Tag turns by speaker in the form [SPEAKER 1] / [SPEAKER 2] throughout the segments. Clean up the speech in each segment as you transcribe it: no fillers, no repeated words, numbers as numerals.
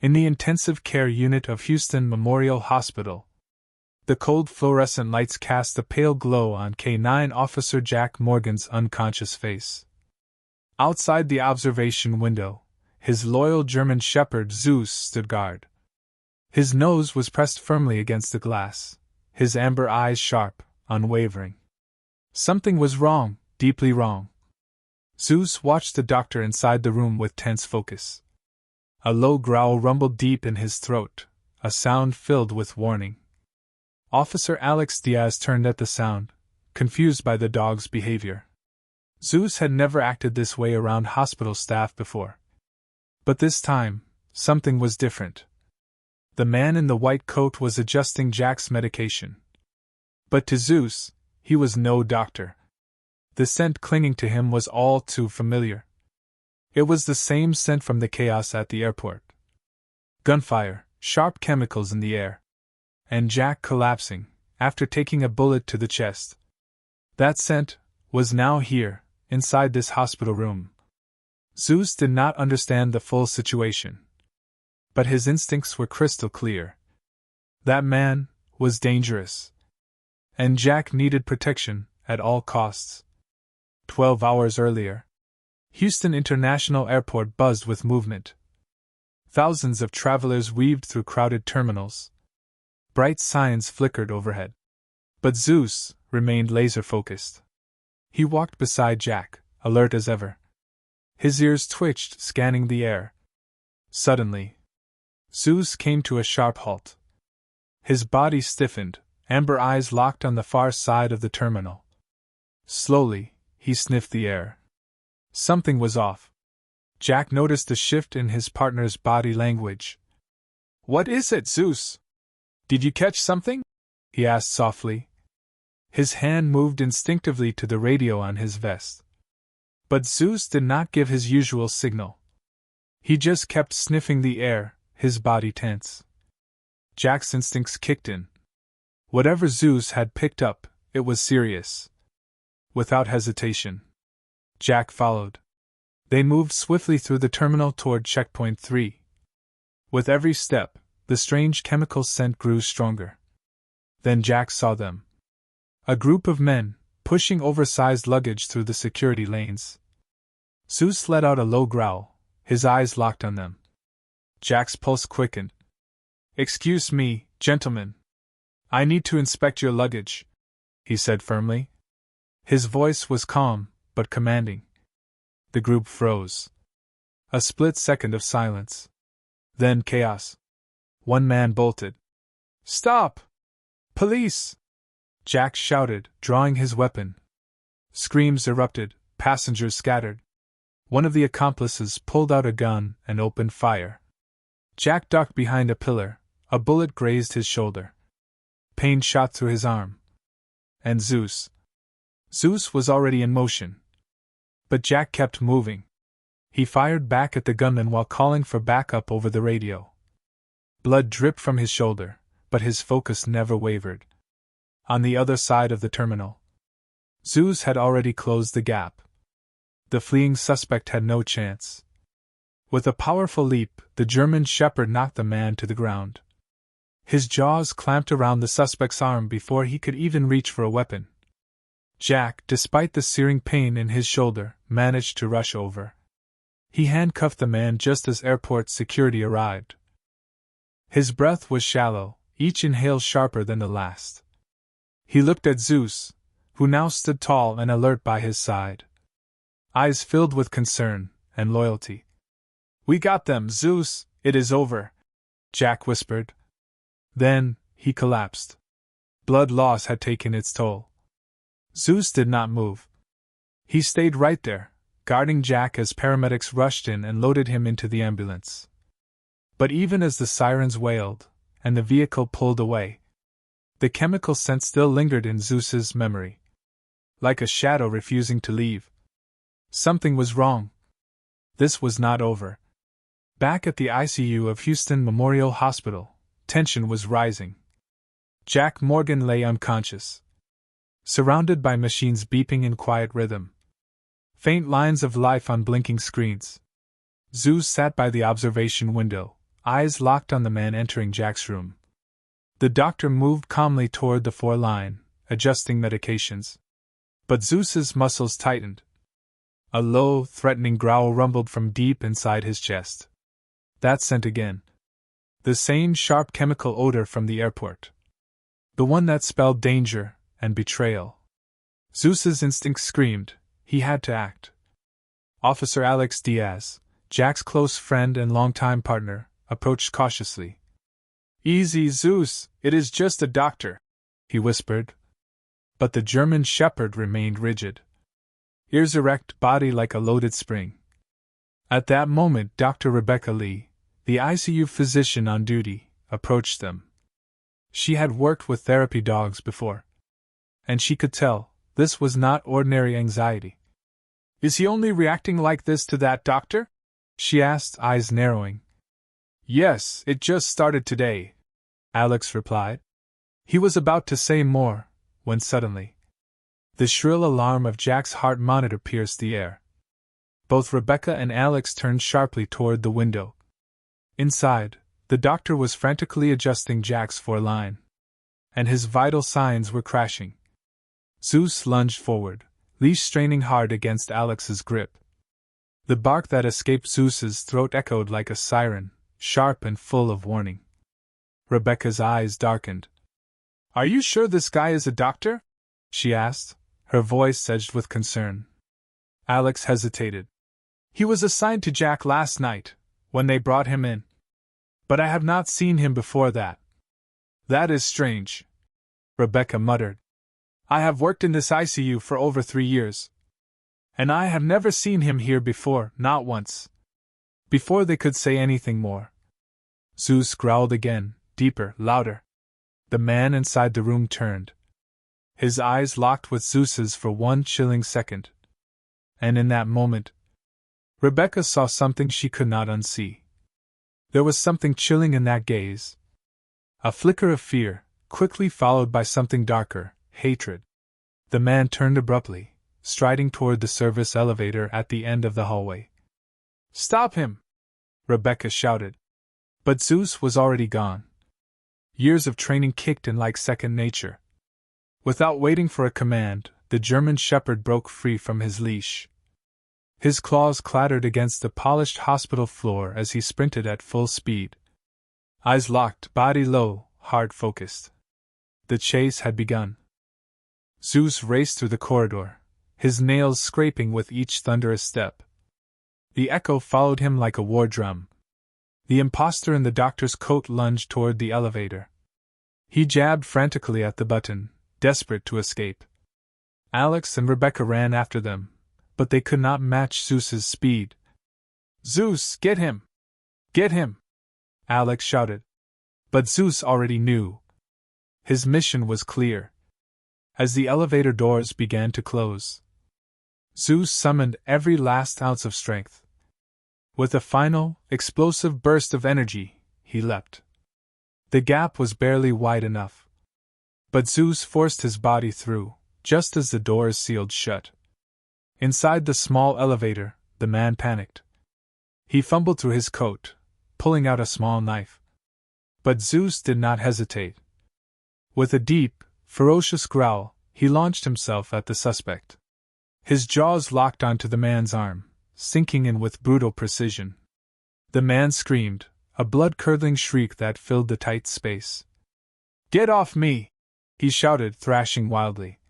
[SPEAKER 1] In the intensive care unit of Houston Memorial Hospital, the cold fluorescent lights cast a pale glow on K9 Officer Jack Morgan's unconscious face. Outside the observation window, his loyal German shepherd Zeus stood guard. His nose was pressed firmly against the glass, his amber eyes sharp, unwavering. Something was wrong, deeply wrong. Zeus watched the doctor inside the room with tense focus. A low growl rumbled deep in his throat, a sound filled with warning. Officer Alex Diaz turned at the sound, confused by the dog's behavior. Zeus had never acted this way around hospital staff before. But this time, something was different. The man in the white coat was adjusting Jack's medication. But to Zeus, he was no doctor. The scent clinging to him was all too familiar. It was the same scent from the chaos at the airport. Gunfire, sharp chemicals in the air. And Jack collapsing, after taking a bullet to the chest. That scent was now here, inside this hospital room. Zeus did not understand the full situation. But his instincts were crystal clear. That man was dangerous. And Jack needed protection, at all costs. 12 hours earlier, Houston International Airport buzzed with movement. Thousands of travelers weaved through crowded terminals. Bright signs flickered overhead. But Zeus remained laser-focused. He walked beside Jack, alert as ever. His ears twitched, scanning the air. Suddenly, Zeus came to a sharp halt. His body stiffened, amber eyes locked on the far side of the terminal. Slowly, he sniffed the air. Something was off. Jack noticed a shift in his partner's body language. "What is it, Zeus? Did you catch something?" he asked softly. His hand moved instinctively to the radio on his vest. But Zeus did not give his usual signal. He just kept sniffing the air, his body tense. Jack's instincts kicked in. Whatever Zeus had picked up, it was serious. Without hesitation, Jack followed. They moved swiftly through the terminal toward checkpoint 3. With every step, the strange chemical scent grew stronger. Then Jack saw them. A group of men, pushing oversized luggage through the security lanes. Zeus let out a low growl, his eyes locked on them. Jack's pulse quickened. "Excuse me, gentlemen. I need to inspect your luggage," he said firmly. His voice was calm, but commanding. The group froze. A split second of silence. Then chaos. One man bolted. "Stop! Police!" Jack shouted, drawing his weapon. Screams erupted, passengers scattered. One of the accomplices pulled out a gun and opened fire. Jack ducked behind a pillar, a bullet grazed his shoulder. Pain shot through his arm. And Zeus was already in motion. But Jack kept moving. He fired back at the gunman while calling for backup over the radio. Blood dripped from his shoulder, but his focus never wavered. On the other side of the terminal, Zeus had already closed the gap. The fleeing suspect had no chance. With a powerful leap, the German shepherd knocked the man to the ground. His jaws clamped around the suspect's arm before he could even reach for a weapon. Jack, despite the searing pain in his shoulder, managed to rush over. He handcuffed the man just as airport security arrived. His breath was shallow, each inhale sharper than the last. He looked at Zeus, who now stood tall and alert by his side. Eyes filled with concern and loyalty. "We got them, Zeus, it is over," Jack whispered. Then, he collapsed. Blood loss had taken its toll. Zeus did not move. He stayed right there, guarding Jack as paramedics rushed in and loaded him into the ambulance. But even as the sirens wailed, and the vehicle pulled away, the chemical scent still lingered in Zeus's memory. Like a shadow refusing to leave. Something was wrong. This was not over. Back at the ICU of Houston Memorial Hospital, tension was rising. Jack Morgan lay unconscious, surrounded by machines beeping in quiet rhythm. Faint lines of life on blinking screens. Zeus sat by the observation window, eyes locked on the man entering Jack's room. The doctor moved calmly toward the floor line, adjusting medications. But Zeus's muscles tightened. A low, threatening growl rumbled from deep inside his chest. That scent again. The same sharp chemical odor from the airport. The one that spelled danger and betrayal. Zeus's instinct screamed. He had to act. Officer Alex Diaz, Jack's close friend and longtime partner, approached cautiously. "Easy, Zeus, it is just a doctor," he whispered. But the German shepherd remained rigid. Ears erect, body like a loaded spring. At that moment, Dr. Rebecca Lee, the ICU physician on duty, approached them. She had worked with therapy dogs before. And she could tell, this was not ordinary anxiety. "Is he only reacting like this to that, doctor?" she asked, eyes narrowing. "Yes, it just started today," Alex replied. He was about to say more, when suddenly, the shrill alarm of Jack's heart monitor pierced the air. Both Rebecca and Alex turned sharply toward the window. Inside, the doctor was frantically adjusting Jack's foreline, and his vital signs were crashing. Zeus lunged forward, leash straining hard against Alex's grip. The bark that escaped Zeus's throat echoed like a siren, sharp and full of warning. Rebecca's eyes darkened. "Are you sure this guy is a doctor?" she asked, her voice edged with concern. Alex hesitated. "He was assigned to Jack last night, when they brought him in. But I have not seen him before that." "That is strange," Rebecca muttered. "I have worked in this ICU for over 3 years. And I have never seen him here before, not once." Before they could say anything more, Zeus growled again, deeper, louder. The man inside the room turned. His eyes locked with Zeus's for one chilling second. And in that moment, Rebecca saw something she could not unsee. There was something chilling in that gaze. A flicker of fear, quickly followed by something darker, hatred. The man turned abruptly, striding toward the service elevator at the end of the hallway. "Stop him!" Rebecca shouted. But Zeus was already gone. Years of training kicked in like second nature. Without waiting for a command, the German shepherd broke free from his leash. His claws clattered against the polished hospital floor as he sprinted at full speed. Eyes locked, body low, heart focused. The chase had begun. Zeus raced through the corridor, his nails scraping with each thunderous step. The echo followed him like a war drum. The imposter in the doctor's coat lunged toward the elevator. He jabbed frantically at the button, desperate to escape. Alex and Rebecca ran after them, but they could not match Zeus's speed. "Zeus, get him! Get him!" Alex shouted. But Zeus already knew. His mission was clear. As the elevator doors began to close, Zeus summoned every last ounce of strength. With a final, explosive burst of energy, he leapt. The gap was barely wide enough. But Zeus forced his body through, just as the doors sealed shut. Inside the small elevator, the man panicked. He fumbled through his coat, pulling out a small knife. But Zeus did not hesitate. With a deep, ferocious growl, he launched himself at the suspect. His jaws locked onto the man's arm, sinking in with brutal precision. The man screamed, a blood-curdling shriek that filled the tight space. "Get off me!" he shouted, thrashing wildly.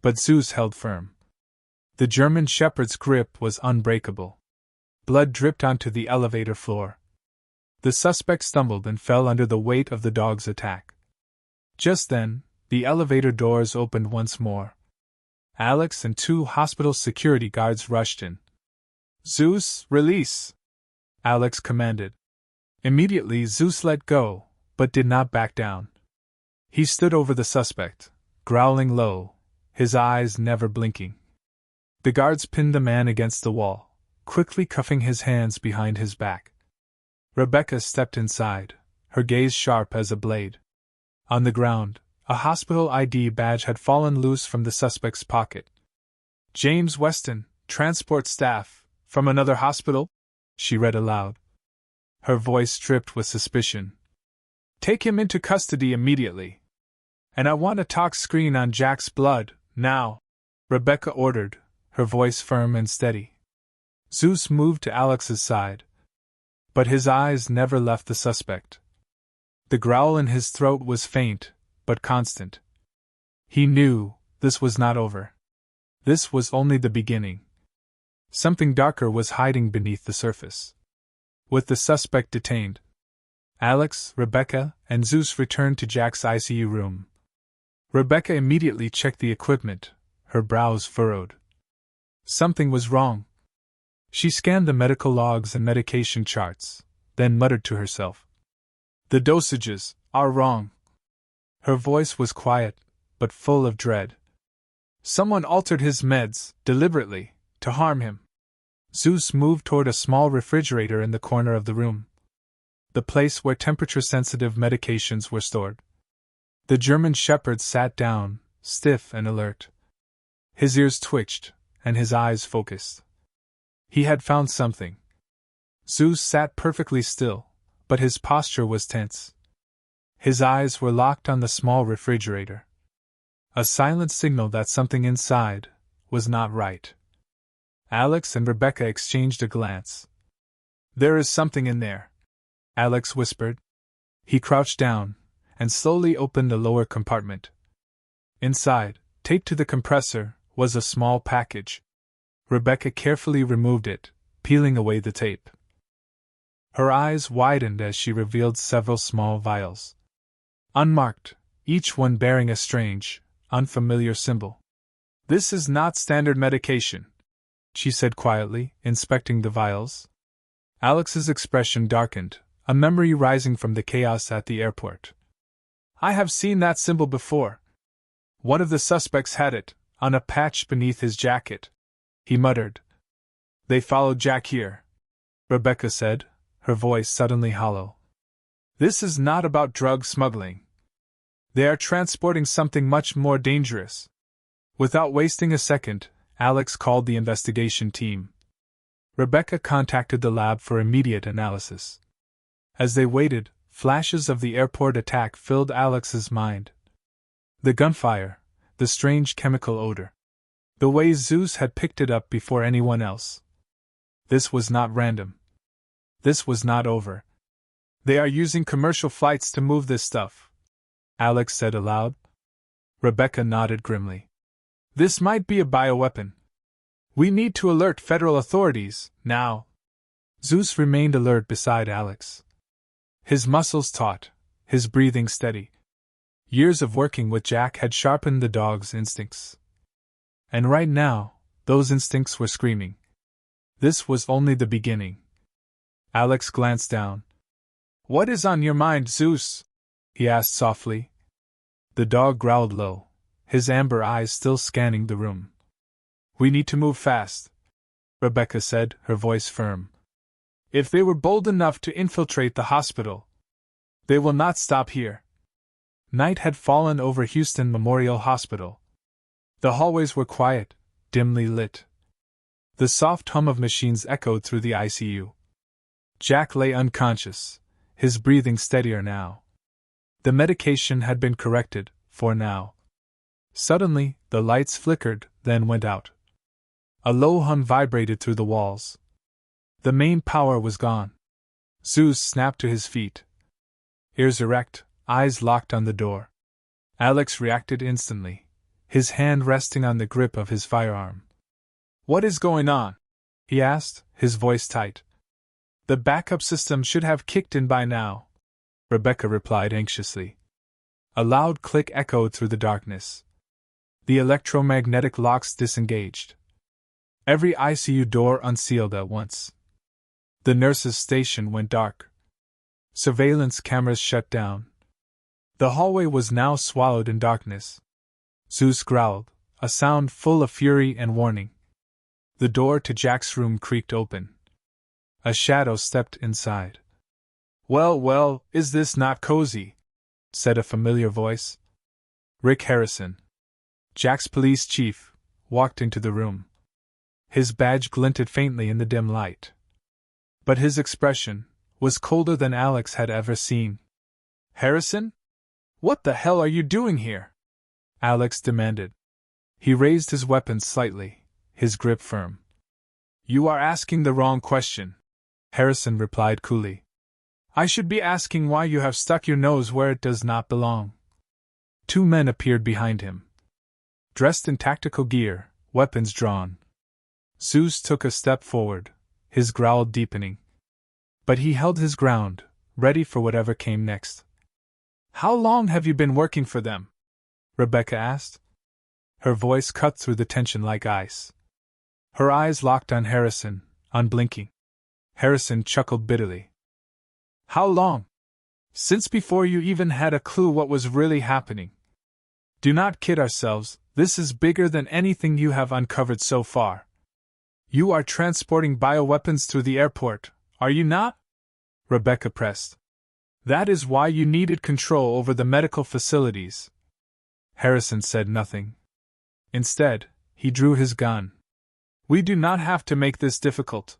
[SPEAKER 1] But Zeus held firm. The German shepherd's grip was unbreakable. Blood dripped onto the elevator floor. The suspect stumbled and fell under the weight of the dog's attack. Just then, the elevator doors opened once more. Alex and 2 hospital security guards rushed in. "Zeus, release!" Alex commanded. Immediately Zeus let go, but did not back down. He stood over the suspect, growling low, his eyes never blinking. The guards pinned the man against the wall, quickly cuffing his hands behind his back. Rebecca stepped inside, her gaze sharp as a blade. On the ground, a hospital ID badge had fallen loose from the suspect's pocket. "James Weston, transport staff, from another hospital," she read aloud. her voice dripped with suspicion. "Take him into custody immediately. And I want a talk screen on Jack's blood, now," Rebecca ordered, her voice firm and steady. Zeus moved to Alex's side. But his eyes never left the suspect. The growl in his throat was faint, but constant. He knew this was not over. This was only the beginning. Something darker was hiding beneath the surface. With the suspect detained, Alex, Rebecca, and Zeus returned to Jack's ICU room. Rebecca immediately checked the equipment, her brows furrowed. Something was wrong. She scanned the medical logs and medication charts, then muttered to herself, "The dosages are wrong." Her voice was quiet, but full of dread. "Someone altered his meds, deliberately, to harm him." Zeus moved toward a small refrigerator in the corner of the room, the place where temperature-sensitive medications were stored. The German shepherd sat down, stiff and alert. His ears twitched, and his eyes focused. He had found something. Zeus sat perfectly still, but his posture was tense. His eyes were locked on the small refrigerator. A silent signal that something inside was not right. Alex and Rebecca exchanged a glance. "There is something in there," Alex whispered. He crouched down and slowly opened a lower compartment. Inside, taped to the compressor, was a small package. Rebecca carefully removed it, peeling away the tape. Her eyes widened as she revealed several small vials. Unmarked, each one bearing a strange, unfamiliar symbol. "This is not standard medication," she said quietly, inspecting the vials. Alex's expression darkened, a memory rising from the chaos at the airport. "I have seen that symbol before. One of the suspects had it, on a patch beneath his jacket," he muttered. "They followed Jack here," Rebecca said, her voice suddenly hollow. "This is not about drug smuggling. They are transporting something much more dangerous." Without wasting a second, Alex called the investigation team. Rebecca contacted the lab for immediate analysis. As they waited, flashes of the airport attack filled Alex's mind. The gunfire, the strange chemical odor. The way Zeus had picked it up before anyone else. This was not random. This was not over. "They are using commercial flights to move this stuff," Alex said aloud. Rebecca nodded grimly. "This might be a bioweapon. We need to alert federal authorities, now." Zeus remained alert beside Alex. His muscles taut, his breathing steady. Years of working with Jack had sharpened the dog's instincts. And right now, those instincts were screaming. This was only the beginning. Alex glanced down. "What is on your mind, Zeus?" he asked softly. The dog growled low, his amber eyes still scanning the room. "We need to move fast," Rebecca said, her voice firm. "If they were bold enough to infiltrate the hospital, they will not stop here." Night had fallen over Houston Memorial Hospital. The hallways were quiet, dimly lit. The soft hum of machines echoed through the ICU. Jack lay unconscious, his breathing steadier now. The medication had been corrected, for now. Suddenly, the lights flickered, then went out. A low hum vibrated through the walls. The main power was gone. Zeus snapped to his feet. Ears erect, eyes locked on the door. Alex reacted instantly, his hand resting on the grip of his firearm. "What is going on?" he asked, his voice tight. "The backup system should have kicked in by now," Rebecca replied anxiously. A loud click echoed through the darkness. The electromagnetic locks disengaged. Every ICU door unsealed at once. The nurse's station went dark. Surveillance cameras shut down. The hallway was now swallowed in darkness. Zeus growled, a sound full of fury and warning. The door to Jack's room creaked open. A shadow stepped inside. "Well, well, is this not cozy?" said a familiar voice. Rick Harrison, Jack's police chief, walked into the room. His badge glinted faintly in the dim light. But his expression, was colder than Alex had ever seen. "Harrison? What the hell are you doing here?" Alex demanded. He raised his weapon slightly, his grip firm. "You are asking the wrong question," Harrison replied coolly. "I should be asking why you have stuck your nose where it does not belong." Two men appeared behind him, dressed in tactical gear, weapons drawn. Zeus took a step forward, his growl deepening. But he held his ground, ready for whatever came next. "How long have you been working for them?" Rebecca asked. Her voice cut through the tension like ice. Her eyes locked on Harrison, unblinking. Harrison chuckled bitterly. "How long? Since before you even had a clue what was really happening. Do not kid ourselves, this is bigger than anything you have uncovered so far. You are transporting bioweapons through the airport, are you not?" Rebecca pressed. "That is why you needed control over the medical facilities." Harrison said nothing. Instead, he drew his gun. "We do not have to make this difficult.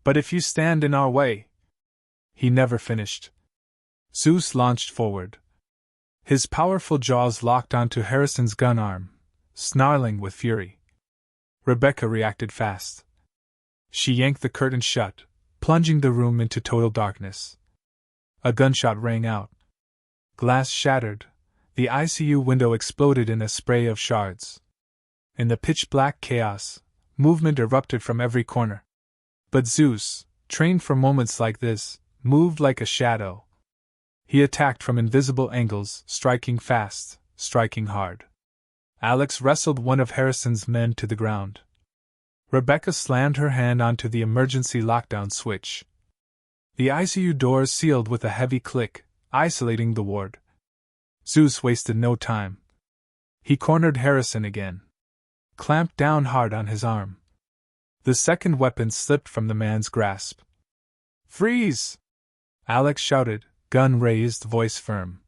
[SPEAKER 1] But if you stand in our way..." He never finished. Zeus launched forward. His powerful jaws locked onto Harrison's gun arm, snarling with fury. Rebecca reacted fast. She yanked the curtain shut, plunging the room into total darkness. A gunshot rang out. Glass shattered. The ICU window exploded in a spray of shards. In the pitch-black chaos, movement erupted from every corner. But Zeus, trained for moments like this, moved like a shadow. He attacked from invisible angles, striking fast, striking hard. Alex wrestled one of Harrison's men to the ground. Rebecca slammed her hand onto the emergency lockdown switch. The ICU doors sealed with a heavy click, isolating the ward. Zeus wasted no time. He cornered Harrison again. Clamped down hard on his arm. The second weapon slipped from the man's grasp. "Freeze!" Alex shouted, gun raised, voice firm.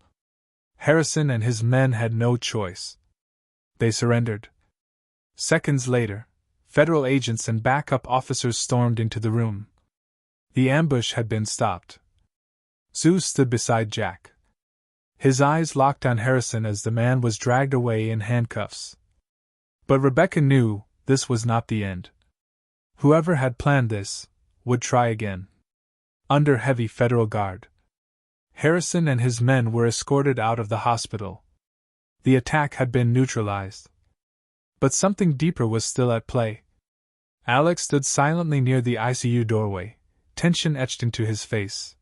[SPEAKER 1] Harrison and his men had no choice. They surrendered. Seconds later, federal agents and backup officers stormed into the room. The ambush had been stopped. Zeus stood beside Jack. His eyes locked on Harrison as the man was dragged away in handcuffs. But Rebecca knew this was not the end. Whoever had planned this would try again. Under heavy federal guard, Harrison and his men were escorted out of the hospital. The attack had been neutralized. But something deeper was still at play. Alex stood silently near the ICU doorway, tension etched into his face.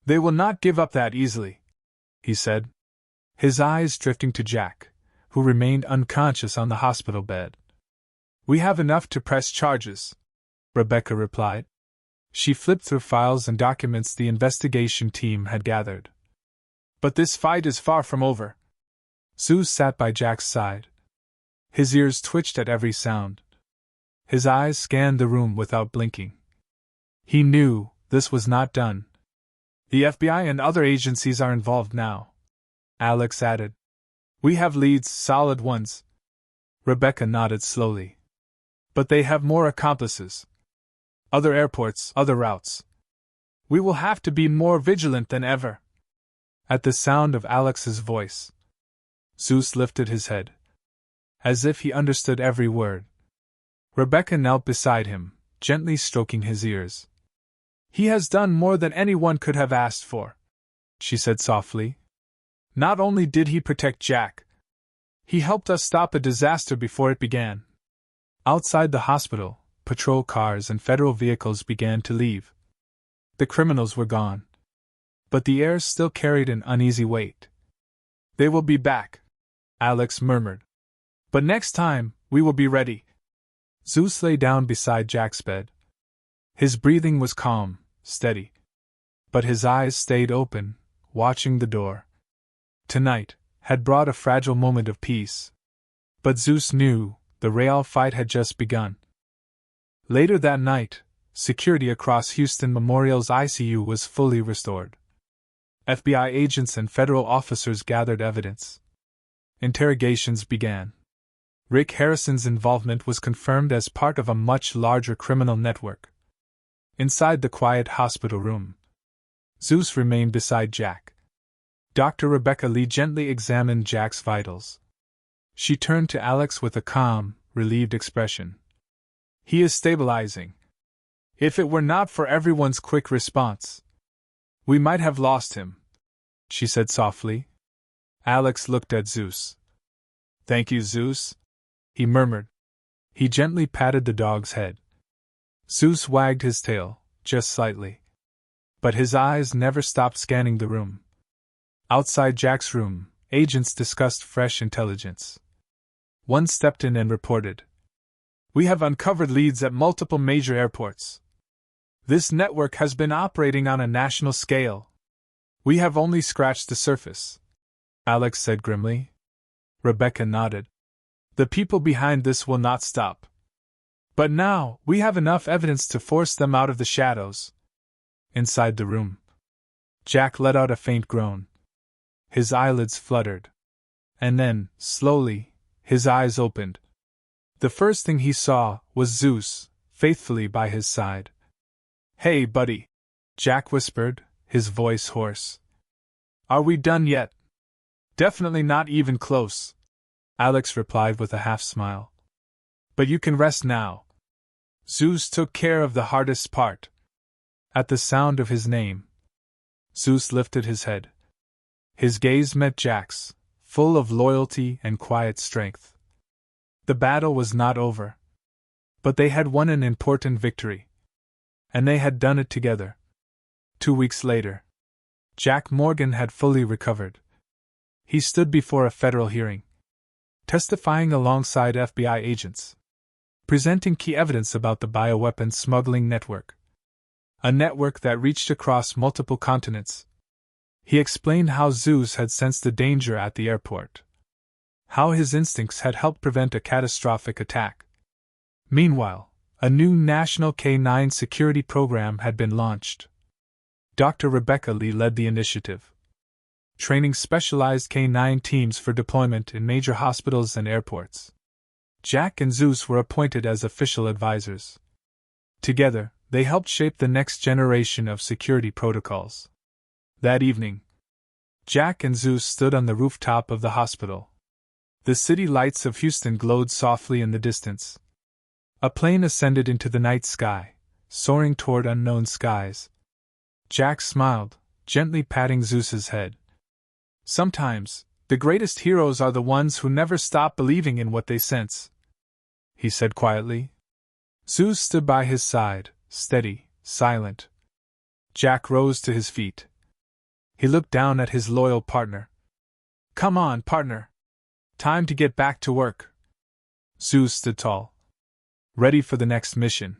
[SPEAKER 1] "They will not give up that easily," he said, his eyes drifting to Jack, who remained unconscious on the hospital bed. "We have enough to press charges," Rebecca replied. She flipped through files and documents the investigation team had gathered. "But this fight is far from over." Zeus sat by Jack's side. His ears twitched at every sound. His eyes scanned the room without blinking. He knew this was not done. "The FBI and other agencies are involved now," Alex added. "We have leads, solid ones." Rebecca nodded slowly. "But they have more accomplices. Other airports, other routes. We will have to be more vigilant than ever." At the sound of Alex's voice, Zeus lifted his head, as if he understood every word. Rebecca knelt beside him, gently stroking his ears. "He has done more than anyone could have asked for," she said softly. "Not only did he protect Jack, he helped us stop a disaster before it began." Outside the hospital, patrol cars and federal vehicles began to leave. The criminals were gone. But the air still carried an uneasy weight. "They will be back," Alex murmured. "But next time, we will be ready." Zeus lay down beside Jack's bed. His breathing was calm, steady. But his eyes stayed open, watching the door. Tonight had brought a fragile moment of peace. But Zeus knew the real fight had just begun. Later that night, security across Houston Memorial's ICU was fully restored. FBI agents and federal officers gathered evidence. Interrogations began. Rick Harrison's involvement was confirmed as part of a much larger criminal network. Inside the quiet hospital room, Zeus remained beside Jack. Dr. Rebecca Lee gently examined Jack's vitals. She turned to Alex with a calm, relieved expression. He is stabilizing. If it were not for everyone's quick response, we might have lost him, she said softly. Alex looked at Zeus. Thank you, Zeus, he murmured. He gently patted the dog's head. Zeus wagged his tail, just slightly. But his eyes never stopped scanning the room. Outside Jack's room, agents discussed fresh intelligence. One stepped in and reported. We have uncovered leads at multiple major airports. This network has been operating on a national scale. We have only scratched the surface, Alex said grimly. Rebecca nodded. The people behind this will not stop. But now, we have enough evidence to force them out of the shadows. Inside the room, Jack let out a faint groan. His eyelids fluttered. And then, slowly, his eyes opened. The first thing he saw was Zeus, faithfully by his side. Hey, buddy, Jack whispered, his voice hoarse. Are we done yet? Definitely not even close, Alex replied with a half-smile. But you can rest now. Zeus took care of the hardest part. At the sound of his name, Zeus lifted his head. His gaze met Jack's, full of loyalty and quiet strength. The battle was not over. But they had won an important victory. And they had done it together. 2 weeks later, Jack Morgan had fully recovered. He stood before a federal hearing, testifying alongside FBI agents, presenting key evidence about the bioweapon smuggling network. A network that reached across multiple continents. He explained how Zeus had sensed the danger at the airport. How his instincts had helped prevent a catastrophic attack. Meanwhile, a new national K-9 security program had been launched. Dr. Rebecca Lee led the initiative, training specialized K-9 teams for deployment in major hospitals and airports. Jack and Zeus were appointed as official advisors. Together, they helped shape the next generation of security protocols. That evening, Jack and Zeus stood on the rooftop of the hospital. The city lights of Houston glowed softly in the distance. A plane ascended into the night sky, soaring toward unknown skies. Jack smiled, gently patting Zeus's head. Sometimes, the greatest heroes are the ones who never stop believing in what they sense, he said quietly. Zeus stood by his side, steady, silent. Jack rose to his feet. He looked down at his loyal partner. Come on, partner. Time to get back to work. Zeus stood tall, ready for the next mission.